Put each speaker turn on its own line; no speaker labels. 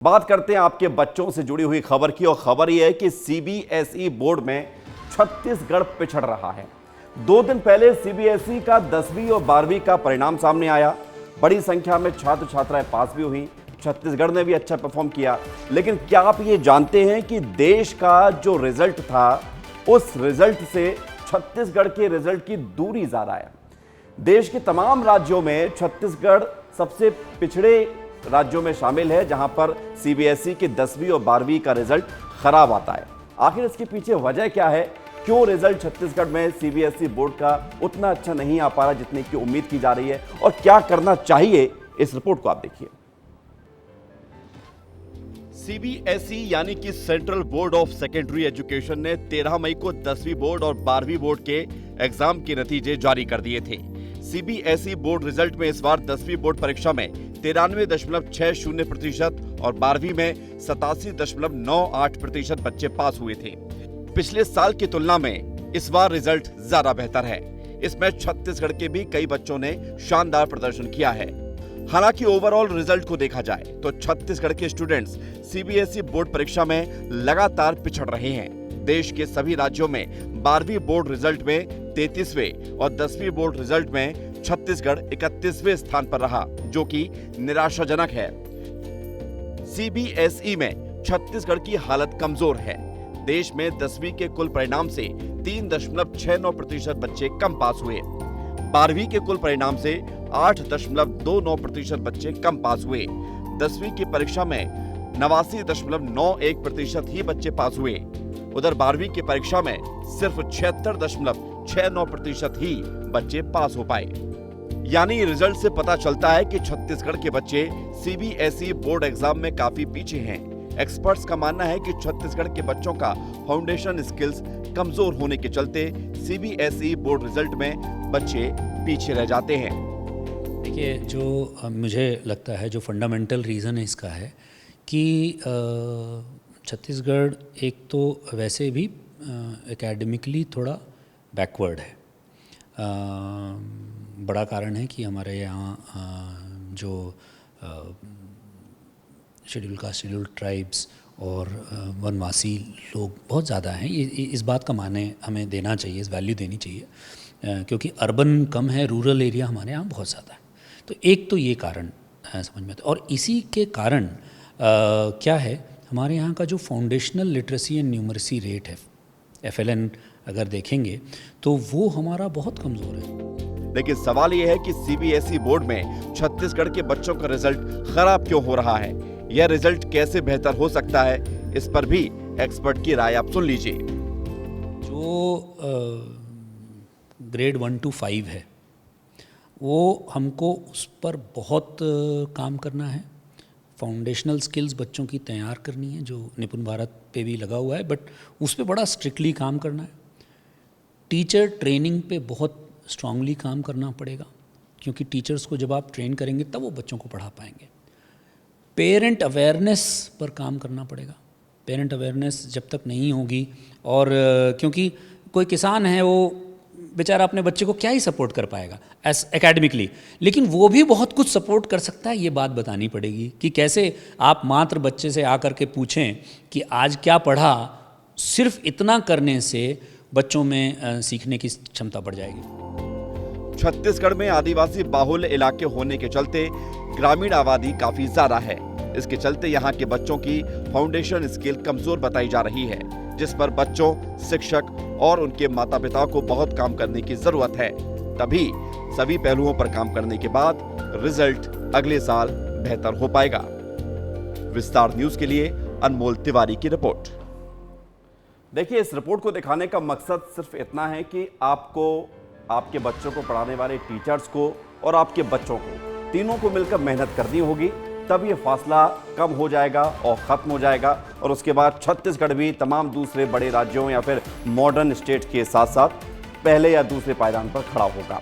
बात करते हैं आपके बच्चों से जुड़ी हुई खबर की और खबर यह है कि सीबीएसई बोर्ड में छत्तीसगढ़ पिछड़ रहा है। 2 दिन पहले सीबीएसई का 10वीं और 12वीं का परिणाम सामने आया। बड़ी संख्या में छात्र छात्राएं पास भी हुई। छत्तीसगढ़ ने भी अच्छा परफॉर्म किया। लेकिन क्या आप ये जानते हैं कि देश का जो रिजल्ट था उस रिजल्ट से छत्तीसगढ़ के रिजल्ट की दूरी ज्यादा है। देश के तमाम राज्यों में छत्तीसगढ़ सबसे पिछड़े राज्यों में शामिल है, जहां पर सीबीएसई की 10वीं और 12वीं का रिजल्ट खराब आता है। आखिर इसके पीछे वजह क्या है? क्यों रिजल्ट छत्तीसगढ़ में सीबीएसई बोर्ड का उतना अच्छा नहीं आ पा रहा जितने की उम्मीद की जा रही है, और क्या करना चाहिए? इस रिपोर्ट को आप देखिए। सीबीएसई यानी कि central board of secondary education ने 13 मई को 10वीं बोर्ड और 12वीं बोर्ड के एग्जाम के नतीजे जारी कर दिए थे। सीबीएसई बोर्ड रिजल्ट में इस बार 10वीं बोर्ड परीक्षा में 93.60% और 12वीं में 87.98% बच्चे पास हुए थे। पिछले साल की तुलना में इस बार रिजल्ट ज्यादा बेहतर है। इसमें छत्तीसगढ़ के भी कई बच्चों ने शानदार प्रदर्शन किया है। हालांकि ओवरऑल रिजल्ट को देखा जाए तो छत्तीसगढ़ के स्टूडेंट्स सीबीएसई बोर्ड परीक्षा में लगातार पिछड़ रहे हैं। देश के सभी राज्यों में 12वीं बोर्ड रिजल्ट में 33वें और 10वीं बोर्ड रिजल्ट में छत्तीसगढ़ 31वें स्थान पर रहा, जो कि निराशाजनक है। सीबीएसई में छत्तीसगढ़ की हालत कमजोर है। देश में 10वीं के कुल परिणाम से 3.69% बच्चे कम पास हुए। 12वीं के कुल परिणाम से 8.29% बच्चे कम पास हुए। 10वीं की परीक्षा में 89.91% ही बच्चे पास हुए। उधर 12वीं की परीक्षा में सिर्फ 76.69% ही बच्चे पास हो पाए। यानी रिजल्ट से पता चलता है कि छत्तीसगढ़ के बच्चे सीबीएसई बोर्ड एग्जाम में काफी पीछे हैं। एक्सपर्ट्स का मानना है कि छत्तीसगढ़ के बच्चों का फाउंडेशन स्किल्स कमजोर होने के चलते सीबीएसई बोर्ड रिजल्ट में बच्चे पीछे रह जाते हैं।
देखिए, जो मुझे लगता है जो फंडामेंटल रीज़न है इसका है कि छत्तीसगढ़ एक तो वैसे भी एकेडमिकली थोड़ा बैकवर्ड है। बड़ा कारण है कि हमारे यहाँ जो शेड्यूल कास्ट, शेड्यूल ट्राइब्स और वनवासी लोग बहुत ज़्यादा हैं। इस बात का माने हमें देना चाहिए, इस वैल्यू देनी चाहिए, क्योंकि अर्बन कम है, रूरल एरिया हमारे यहाँ बहुत ज़्यादा है। तो एक तो ये कारण समझ में आता है। और इसी के कारण क्या है, हमारे यहाँ का जो foundational literacy and numeracy rate है, FLN अगर देखेंगे तो वो हमारा बहुत कमज़ोर है।
लेकिन सवाल ये है कि सीबीएसई बोर्ड में छत्तीसगढ़ के बच्चों का रिजल्ट खराब क्यों हो रहा है? यह रिजल्ट कैसे बेहतर हो सकता है? इस पर भी एक्सपर्ट की राय आप सुन लीजिए।
जो ग्रेड 1 to 5 है, वो हमको उस पर बहुत काम करना है। फाउंडेशनल स्किल्स बच्चों की तैयार करनी है, जो निपुण भारत पे भी लगा हुआ है, बट उस पर बड़ा स्ट्रिक्टली काम करना है। टीचर ट्रेनिंग पे बहुत स्ट्रांगली काम करना पड़ेगा, क्योंकि टीचर्स को जब आप ट्रेन करेंगे तब वो बच्चों को पढ़ा पाएंगे। पेरेंट अवेयरनेस पर काम करना पड़ेगा। पेरेंट अवेयरनेस जब तक नहीं होगी, और क्योंकि कोई किसान है, वो बेचारा अपने बच्चे को क्या ही सपोर्ट कर पाएगा एकेडमिकली, लेकिन वो भी बहुत कुछ सपोर्ट कर सकता है। ये बात बतानी पड़ेगी कि कैसे आप मात्र बच्चे से आकर के पूछें कि आज क्या पढ़ा, सिर्फ इतना करने से बच्चों में सीखने की क्षमता बढ़ जाएगी।
छत्तीसगढ़ में आदिवासी बाहुल्य इलाके होने के चलते ग्रामीण आबादी काफी ज्यादा है। इसके चलते यहाँ के बच्चों की फाउंडेशन स्किल कमजोर बताई जा रही है, जिस पर बच्चों, शिक्षक और उनके माता पिता को बहुत काम करने की जरूरत है। तभी सभी पहलुओं पर काम करने के बाद रिजल्ट अगले साल बेहतर हो पाएगा। विस्तार न्यूज के लिए अनमोल तिवारी की रिपोर्ट। देखिए, इस रिपोर्ट को दिखाने का मकसद सिर्फ इतना है कि आपको, आपके बच्चों को पढ़ाने वाले टीचर्स को और आपके बच्चों को, तीनों को मिलकर मेहनत करनी होगी। तब ये फासला कम हो जाएगा और ख़त्म हो जाएगा, और उसके बाद छत्तीसगढ़ भी तमाम दूसरे बड़े राज्यों या फिर मॉडर्न स्टेट के साथ साथ पहले या दूसरे पायदान पर खड़ा होगा।